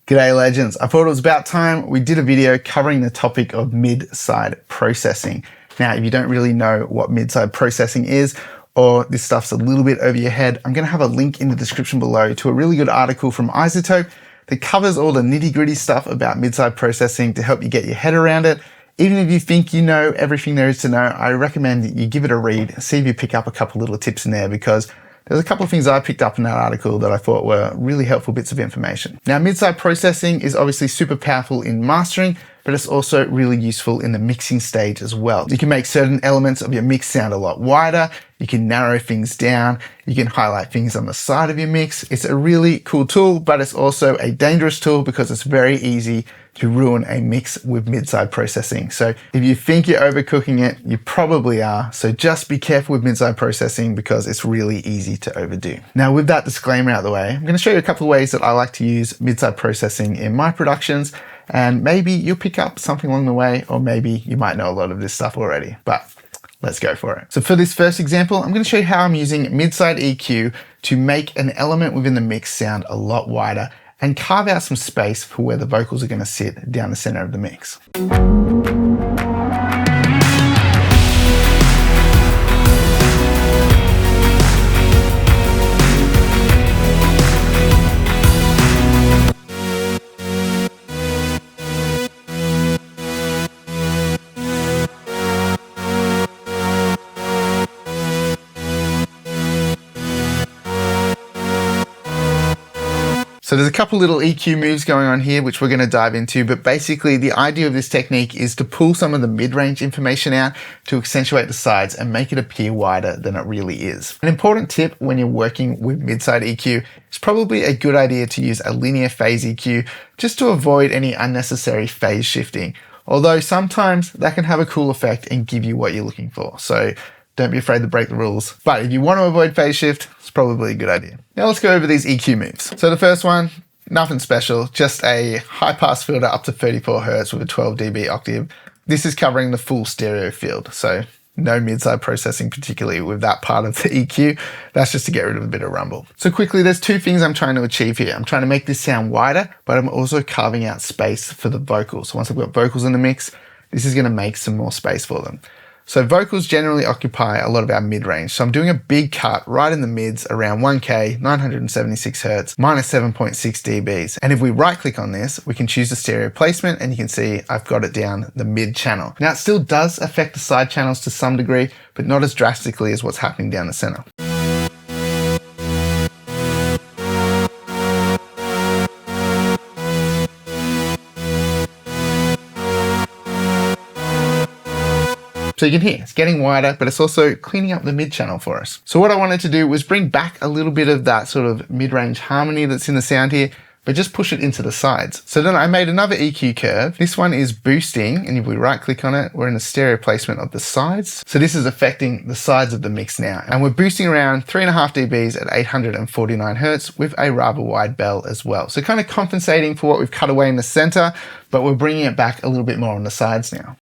G'day legends, I thought it was about time we did a video covering the topic of mid-side processing. Now, if you don't really know what mid-side processing is, or this stuff's a little bit over your head, I'm gonna have a link in the description below to a really good article from Izotope that covers all the nitty-gritty stuff about mid-side processing to help you get your head around it. Even if you think you know everything there is to know, I recommend that you give it a read, see if you pick up a couple little tips in there, because there's a couple of things I picked up in that article that I thought were really helpful bits of information. Now, mid-side processing is obviously super powerful in mastering, but it's also really useful in the mixing stage as well. You can make certain elements of your mix sound a lot wider, you can narrow things down, you can highlight things on the side of your mix. It's a really cool tool, but it's also a dangerous tool because it's very easy to ruin a mix with mid-side processing. So if you think you're overcooking it, you probably are. So just be careful with mid-side processing because it's really easy to overdo. Now, with that disclaimer out of the way, I'm gonna show you a couple of ways that I like to use mid-side processing in my productions, and maybe you'll pick up something along the way, or maybe you might know a lot of this stuff already, but let's go for it. So for this first example, I'm gonna show you how I'm using mid-side EQ to make an element within the mix sound a lot wider and carve out some space for where the vocals are gonna sit down the center of the mix. So there's a couple little EQ moves going on here, which we're going to dive into, but basically the idea of this technique is to pull some of the mid-range information out to accentuate the sides and make it appear wider than it really is. An important tip when you're working with mid-side EQ, it's probably a good idea to use a linear phase EQ just to avoid any unnecessary phase shifting. Although sometimes that can have a cool effect and give you what you're looking for. So don't be afraid to break the rules. But if you want to avoid phase shift, it's probably a good idea. Now let's go over these EQ moves. So the first one, nothing special, just a high pass filter up to 34 Hertz with a 12 dB octave. This is covering the full stereo field. So no mid-side processing particularly with that part of the EQ. That's just to get rid of a bit of rumble. So quickly, there's two things I'm trying to achieve here. I'm trying to make this sound wider, but I'm also carving out space for the vocals. So once I've got vocals in the mix, this is gonna make some more space for them. So vocals generally occupy a lot of our mid-range. So I'm doing a big cut right in the mids around 1K, 976 Hertz, minus 7.6 dBs. And if we right click on this, we can choose the stereo placement and you can see I've got it down the mid channel. Now it still does affect the side channels to some degree, but not as drastically as what's happening down the center. So you can hear it's getting wider, but it's also cleaning up the mid channel for us. So what I wanted to do was bring back a little bit of that sort of mid-range harmony that's in the sound here, but just push it into the sides. So then I made another EQ curve. This one is boosting, and if we right click on it, we're in the stereo placement of the sides. So this is affecting the sides of the mix now. And we're boosting around 3.5 dBs at 849 Hertz with a rather wide bell as well. So kind of compensating for what we've cut away in the center, but we're bringing it back a little bit more on the sides now.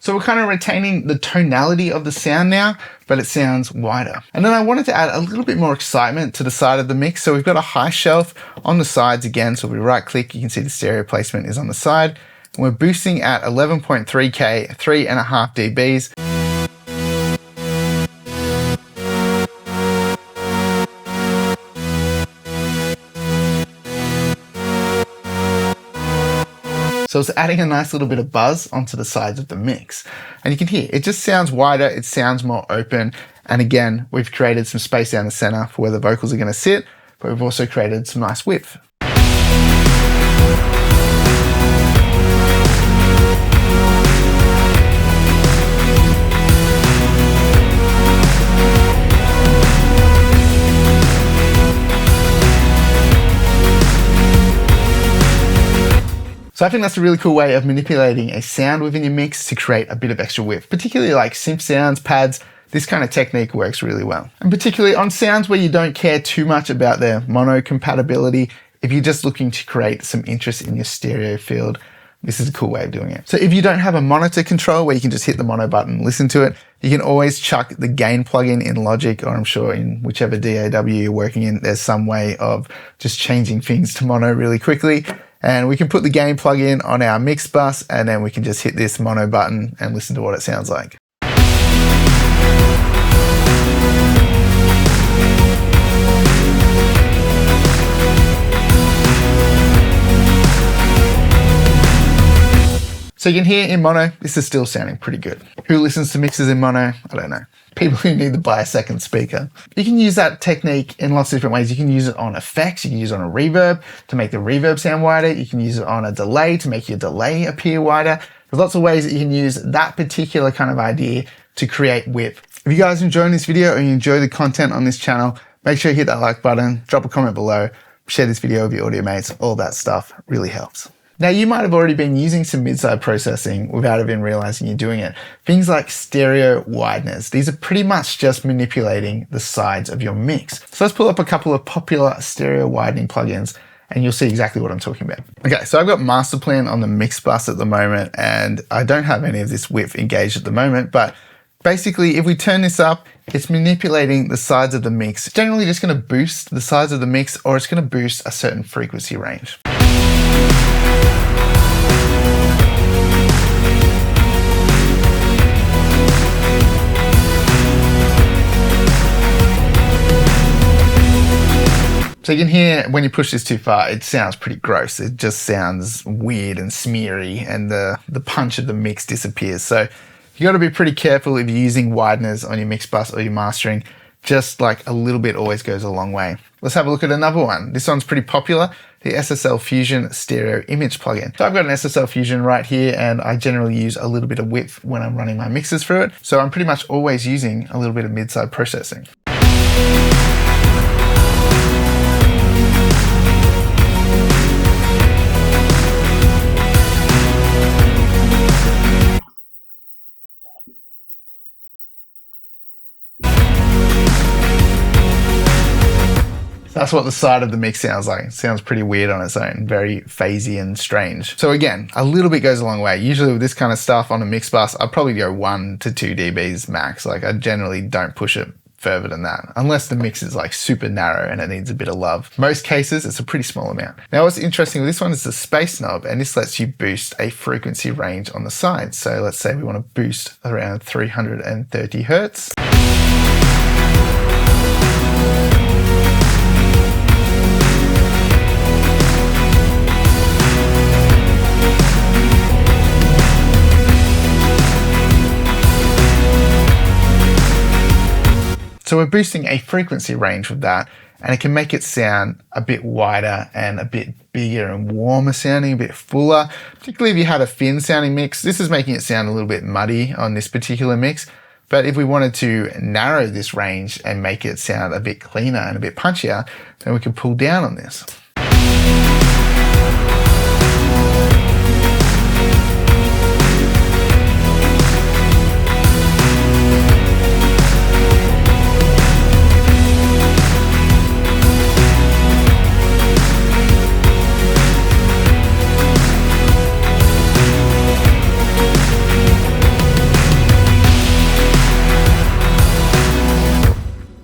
So we're kind of retaining the tonality of the sound now, but it sounds wider. And then I wanted to add a little bit more excitement to the side of the mix. So we've got a high shelf on the sides again. So if we right click, you can see the stereo placement is on the side. And we're boosting at 11.3K, 3.5 dBs. So it's adding a nice little bit of buzz onto the sides of the mix. And you can hear, it just sounds wider, it sounds more open. And again, we've created some space down the center for where the vocals are gonna sit, but we've also created some nice width. So I think that's a really cool way of manipulating a sound within your mix to create a bit of extra width, particularly like synth sounds, pads. This kind of technique works really well. And particularly on sounds where you don't care too much about their mono compatibility, if you're just looking to create some interest in your stereo field, this is a cool way of doing it. So if you don't have a monitor control where you can just hit the mono button, listen to it, you can always chuck the gain plugin in Logic, or I'm sure in whichever DAW you're working in, there's some way of just changing things to mono really quickly. And we can put the gain plugin on our mix bus, and then we can just hit this mono button and listen to what it sounds like. So you can hear in mono, this is still sounding pretty good. Who listens to mixes in mono? I don't know. People who need to buy a second speaker. You can use that technique in lots of different ways. You can use it on effects. You can use it on a reverb to make the reverb sound wider. You can use it on a delay to make your delay appear wider. There's lots of ways that you can use that particular kind of idea to create width. If you guys are enjoying this video or you enjoy the content on this channel, make sure you hit that like button, drop a comment below, share this video with your audio mates. All that stuff really helps. Now, you might have already been using some mid-side processing without even realizing you're doing it. Things like stereo wideners. These are pretty much just manipulating the sides of your mix. So let's pull up a couple of popular stereo widening plugins and you'll see exactly what I'm talking about. Okay, so I've got master plan on the mix bus at the moment, and I don't have any of this width engaged at the moment, but basically if we turn this up, it's manipulating the sides of the mix. It's generally just gonna boost the sides of the mix, or it's gonna boost a certain frequency range. So you can hear when you push this too far, it sounds pretty gross. It just sounds weird and smeary, and the punch of the mix disappears. So you got to be pretty careful if you're using wideners on your mix bus or your mastering. Just like a little bit always goes a long way. Let's have a look at another one. This one's pretty popular, the SSL Fusion Stereo Image plugin. So I've got an SSL Fusion right here, and I generally use a little bit of width when I'm running my mixes through it. So I'm pretty much always using a little bit of mid-side processing. That's what the side of the mix sounds like. It sounds pretty weird on its own, very phasey and strange. So again, a little bit goes a long way. Usually with this kind of stuff on a mix bus, I'd probably go 1 to 2 dBs max. Like I generally don't push it further than that, unless the mix is like super narrow and it needs a bit of love. Most cases, it's a pretty small amount. Now what's interesting with this one is the space knob, and this lets you boost a frequency range on the sides. So let's say we want to boost around 330 Hertz. So we're boosting a frequency range with that, and it can make it sound a bit wider and a bit bigger and warmer sounding, a bit fuller, particularly if you had a thin sounding mix. This is making it sound a little bit muddy on this particular mix, but if we wanted to narrow this range and make it sound a bit cleaner and a bit punchier, then we can pull down on this.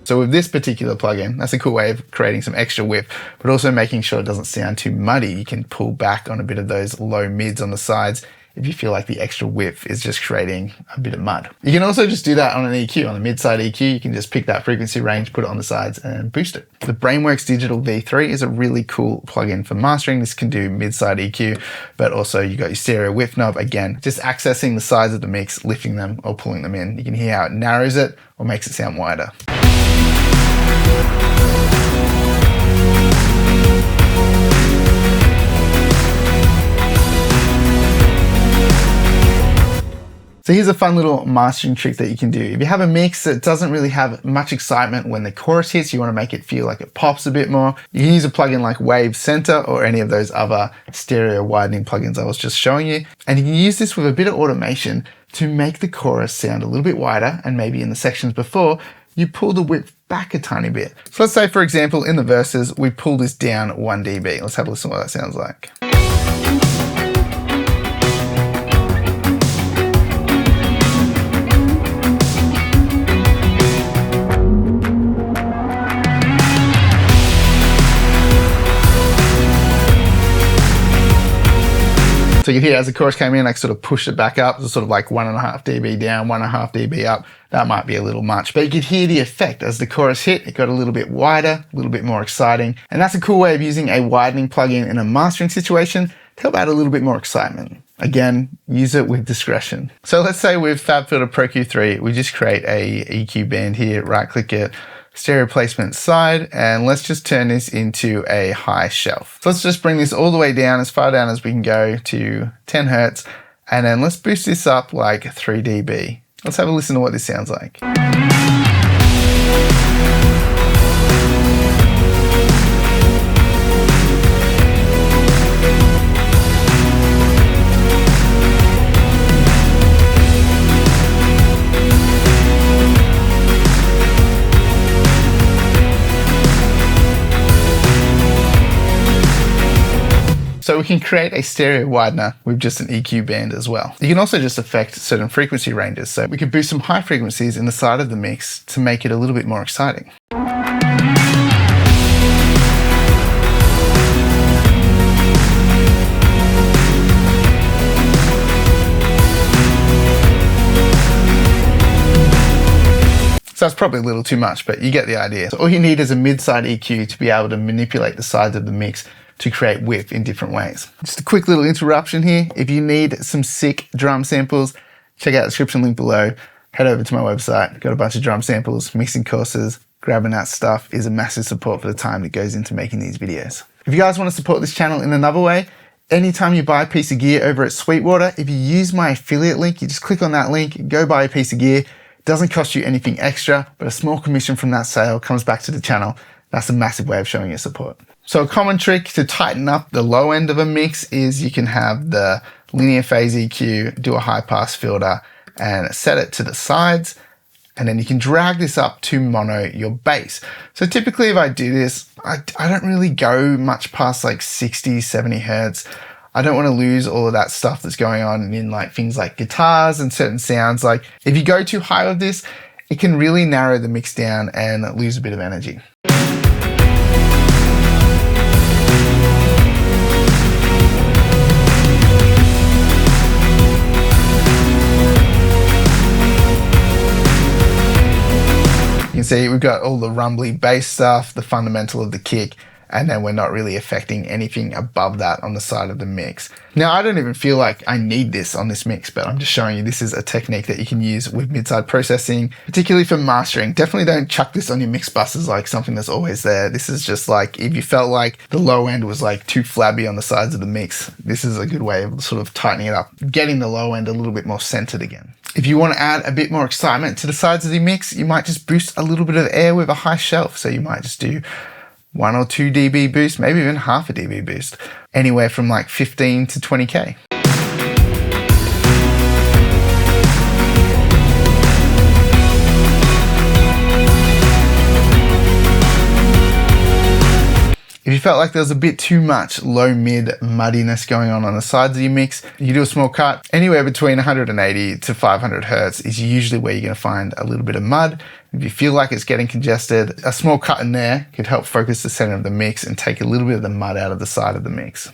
So with this particular plugin, that's a cool way of creating some extra width, but also making sure it doesn't sound too muddy. You can pull back on a bit of those low mids on the sides if you feel like the extra width is just creating a bit of mud. You can also just do that on an EQ, on a mid-side EQ. You can just pick that frequency range, put it on the sides and boost it. The Brainworks Digital V3 is a really cool plugin for mastering. This can do mid-side EQ, but also you got your stereo width knob. Again, just accessing the sides of the mix, lifting them or pulling them in. You can hear how it narrows it or makes it sound wider. So here's a fun little mastering trick that you can do. If you have a mix that doesn't really have much excitement when the chorus hits, you want to make it feel like it pops a bit more, you can use a plugin like Wave Center or any of those other stereo widening plugins I was just showing you. And you can use this with a bit of automation to make the chorus sound a little bit wider, and maybe in the sections before, you pull the width back a tiny bit. So let's say, for example, in the verses, we pull this down 1 dB. Let's have a listen to what that sounds like. So you can hear as the chorus came in, I sort of pushed it back up, so sort of like 1.5 dB down, 1.5 dB up. That might be a little much, but you could hear the effect as the chorus hit. It got a little bit wider, a little bit more exciting. And that's a cool way of using a widening plugin in a mastering situation to help add a little bit more excitement. Again, use it with discretion. So let's say with FabFilter Pro Q3, we just create a EQ band here, right click it, stereo placement side, and let's just turn this into a high shelf. So let's just bring this all the way down, as far down as we can go, to 10 Hertz, and then let's boost this up like 3 dB. Let's have a listen to what this sounds like. So we can create a stereo widener with just an EQ band as well. You can also just affect certain frequency ranges. So we could boost some high frequencies in the side of the mix to make it a little bit more exciting. So that's probably a little too much, but you get the idea. So all you need is a mid-side EQ to be able to manipulate the sides of the mix to create width in different ways. Just a quick little interruption here. If you need some sick drum samples, check out the description link below. Head over to my website. Got a bunch of drum samples, mixing courses. Grabbing that stuff is a massive support for the time that goes into making these videos. If you guys want to support this channel in another way, anytime you buy a piece of gear over at Sweetwater, if you use my affiliate link, you just click on that link, go buy a piece of gear. It doesn't cost you anything extra, but a small commission from that sale comes back to the channel. That's a massive way of showing your support. So a common trick to tighten up the low end of a mix is you can have the linear phase EQ, do a high pass filter and set it to the sides. And then you can drag this up to mono your bass. So typically if I do this, I don't really go much past like 60, 70 Hertz. I don't want to lose all of that stuff that's going on in like things like guitars and certain sounds. Like if you go too high with this, it can really narrow the mix down and lose a bit of energy. You can see we've got all the rumbly bass stuff, the fundamental of the kick, and then we're not really affecting anything above that on the side of the mix. Now, I don't even feel like I need this on this mix, but I'm just showing you this is a technique that you can use with mid-side processing, particularly for mastering. Definitely don't chuck this on your mix buses like something that's always there. This is just like, if you felt like the low end was like too flabby on the sides of the mix, this is a good way of sort of tightening it up, getting the low end a little bit more centered again. If you want to add a bit more excitement to the sides of the mix, you might just boost a little bit of air with a high shelf. So you might just do 1 or 2 dB boost, maybe even half a dB boost, anywhere from like 15 to 20K. If you felt like there was a bit too much low-mid muddiness going on the sides of your mix, you do a small cut. Anywhere between 180 to 500 Hertz is usually where you're going to find a little bit of mud. If you feel like it's getting congested, a small cut in there could help focus the center of the mix and take a little bit of the mud out of the side of the mix.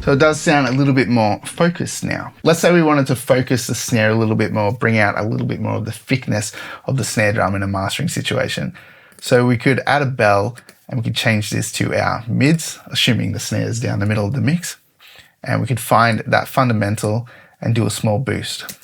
So it does sound a little bit more focused now. Let's say we wanted to focus the snare a little bit more, bring out a little bit more of the thickness of the snare drum in a mastering situation. So we could add a bell and we could change this to our mids, assuming the snare is down the middle of the mix. And we could find that fundamental and do a small boost.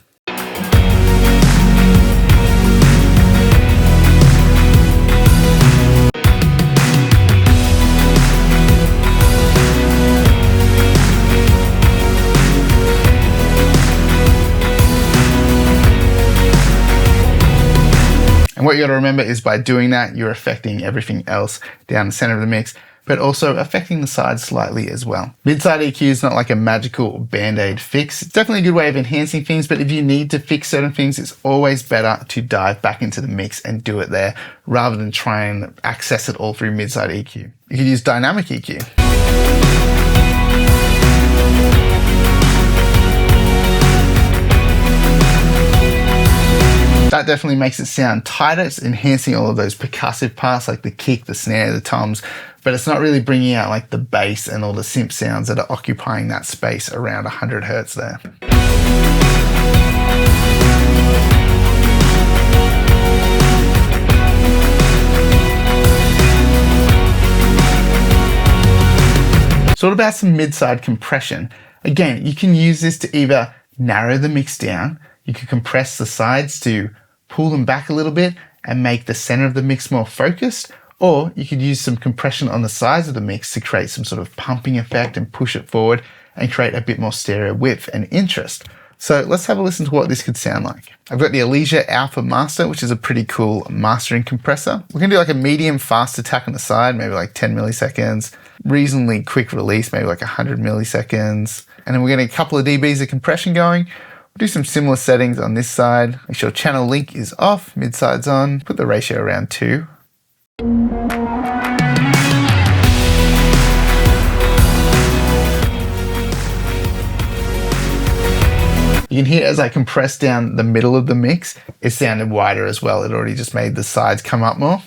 And what you got to remember is by doing that, you're affecting everything else down the center of the mix, but also affecting the sides slightly as well. Mid-side EQ is not like a magical band-aid fix. It's definitely a good way of enhancing things, but if you need to fix certain things, it's always better to dive back into the mix and do it there rather than try and access it all through mid-side EQ. You could use dynamic EQ. That definitely makes it sound tighter. It's enhancing all of those percussive parts like the kick, the snare, the toms, but it's not really bringing out like the bass and all the synth sounds that are occupying that space around 100 Hertz there. So what about some mid-side compression? Again, you can use this to either narrow the mix down, you can compress the sides to pull them back a little bit and make the center of the mix more focused, or you could use some compression on the sides of the mix to create some sort of pumping effect and push it forward and create a bit more stereo width and interest. So let's have a listen to what this could sound like. I've got the EASYCORE Alpha Master, which is a pretty cool mastering compressor. We're gonna do like a medium fast attack on the side, maybe like 10 milliseconds, reasonably quick release, maybe like 100 milliseconds. And then we're getting a couple of dBs of compression going. We'll do some similar settings on this side. Make sure channel link is off, mid-side's on, put the ratio around 2. You can hear as I compress down the middle of the mix, it sounded wider as well. It already just made the sides come up more.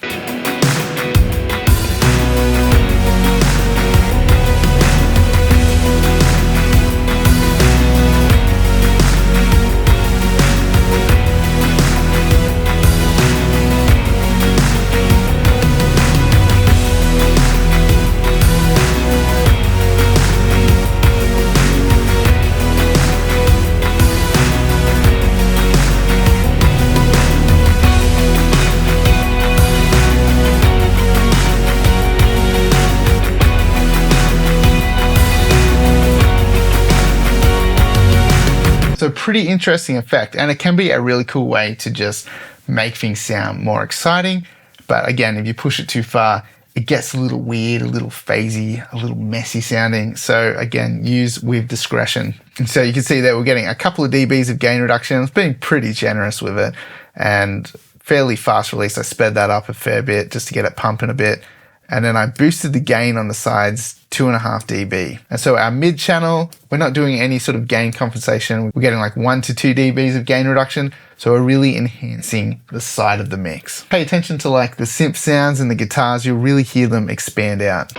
So pretty interesting effect, and it can be a really cool way to just make things sound more exciting. But again, if you push it too far, it gets a little weird, a little phasey, a little messy sounding. So again, use with discretion. And so you can see that we're getting a couple of dBs of gain reduction. It's being pretty generous with it and fairly fast release. I sped that up a fair bit just to get it pumping a bit. And then I boosted the gain on the sides 2.5 dB. And so our mid channel, we're not doing any sort of gain compensation. We're getting like 1 to 2 dBs of gain reduction. So we're really enhancing the side of the mix. Pay attention to like the synth sounds and the guitars. You'll really hear them expand out.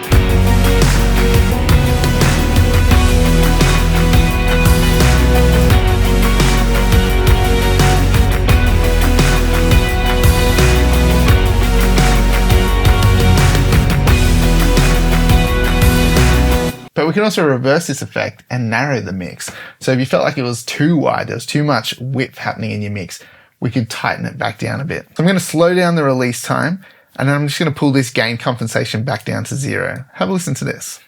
But we can also reverse this effect and narrow the mix. So if you felt like it was too wide, there was too much width happening in your mix, we could tighten it back down a bit. So I'm going to slow down the release time, and then I'm just going to pull this gain compensation back down to 0. Have a listen to this.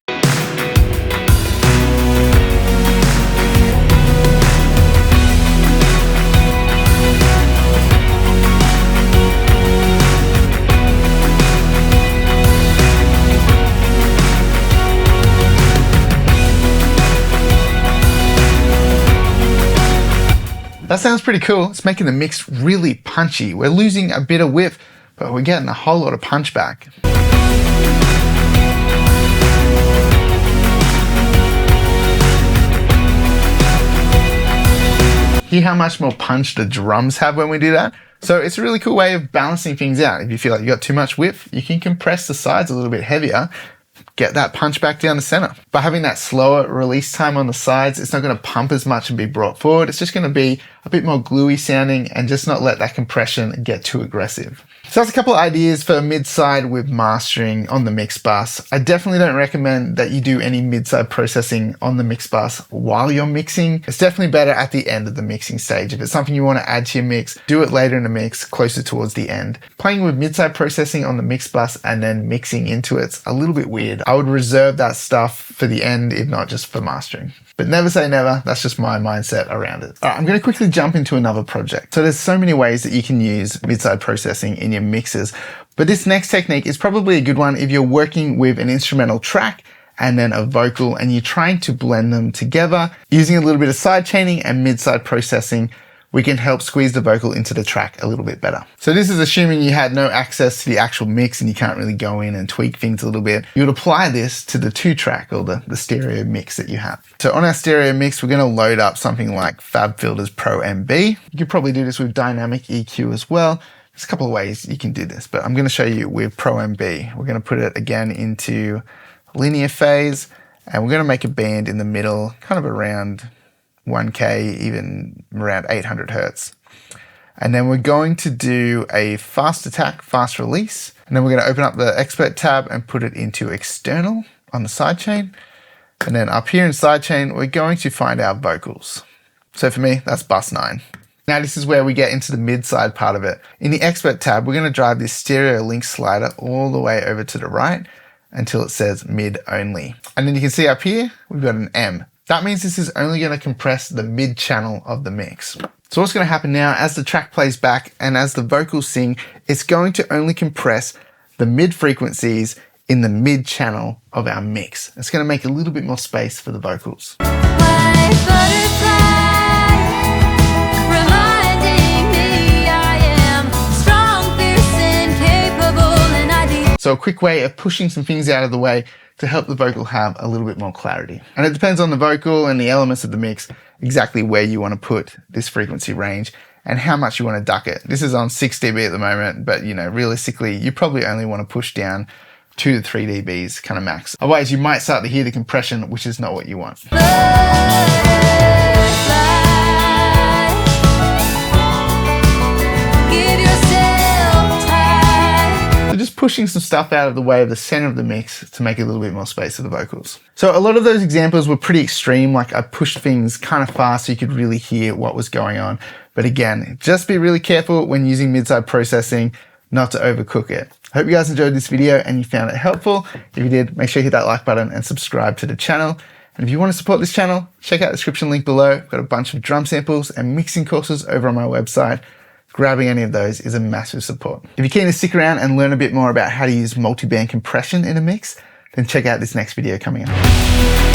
That sounds pretty cool. It's making the mix really punchy. We're losing a bit of width, but we're getting a whole lot of punch back. Hear how much more punch the drums have when we do that? So it's a really cool way of balancing things out. If you feel like you got too much width, you can compress the sides a little bit heavier, get that punch back down the center. By having that slower release time on the sides, it's not going to pump as much and be brought forward. It's just going to be a bit more gluey sounding and just not let that compression get too aggressive. So that's a couple of ideas for mid-side with mastering on the mix bus. I definitely don't recommend that you do any mid-side processing on the mix bus while you're mixing. It's definitely better at the end of the mixing stage. If it's something you want to add to your mix, do it later in the mix, closer towards the end. Playing with mid-side processing on the mix bus and then mixing into it's a little bit weird. I would reserve that stuff for the end, if not just for mastering. But never say never. That's just my mindset around it. All right, I'm going to quickly jump into another project. So there's so many ways that you can use mid-side processing in your mixes, but this next technique is probably a good one if you're working with an instrumental track and then a vocal and you're trying to blend them together using a little bit of side chaining and mid-side processing. we can help squeeze the vocal into the track a little bit better. So this is assuming you had no access to the actual mix and you can't really go in and tweak things a little bit. You would apply this to the 2-track or the stereo mix that you have. So on our stereo mix, we're going to load up something like FabFilter's Pro MB. You could probably do this with dynamic EQ as well. There's a couple of ways you can do this, but I'm going to show you with Pro MB. We're going to put it again into linear phase, and we're going to make a band in the middle, kind of around 1K, even around 800 Hertz. And then we're going to do a fast attack, fast release. And then we're going to open up the expert tab and put it into external on the sidechain. And then up here in sidechain, we're going to find our vocals. So for me, that's bus 9. Now this is where we get into the mid-side part of it. In the expert tab, we're going to drive this stereo link slider all the way over to the right until it says mid only. And then you can see up here, we've got an M. That means this is only going to compress the mid channel of the mix. So what's going to happen now, as the track plays back and as the vocals sing, it's going to only compress the mid frequencies in the mid channel of our mix. It's going to make a little bit more space for the vocals. So a quick way of pushing some things out of the way to help the vocal have a little bit more clarity. And it depends on the vocal and the elements of the mix, exactly where you want to put this frequency range and how much you want to duck it. This is on 6 dB at the moment, but realistically, you probably only want to push down 2 to 3 dBs kind of max. Otherwise, you might start to hear the compression, which is not what you want. So just pushing some stuff out of the way of the center of the mix to make a little bit more space for the vocals. So a lot of those examples were pretty extreme, like I pushed things kind of fast so you could really hear what was going on. But again, just be really careful when using mid-side processing not to overcook it. I hope you guys enjoyed this video and you found it helpful. If you did, make sure you hit that like button and subscribe to the channel. And if you want to support this channel, check out the description link below. I've got a bunch of drum samples and mixing courses over on my website. Grabbing any of those is a massive support. If you're keen to stick around and learn a bit more about how to use multi-band compression in a mix, then check out this next video coming up.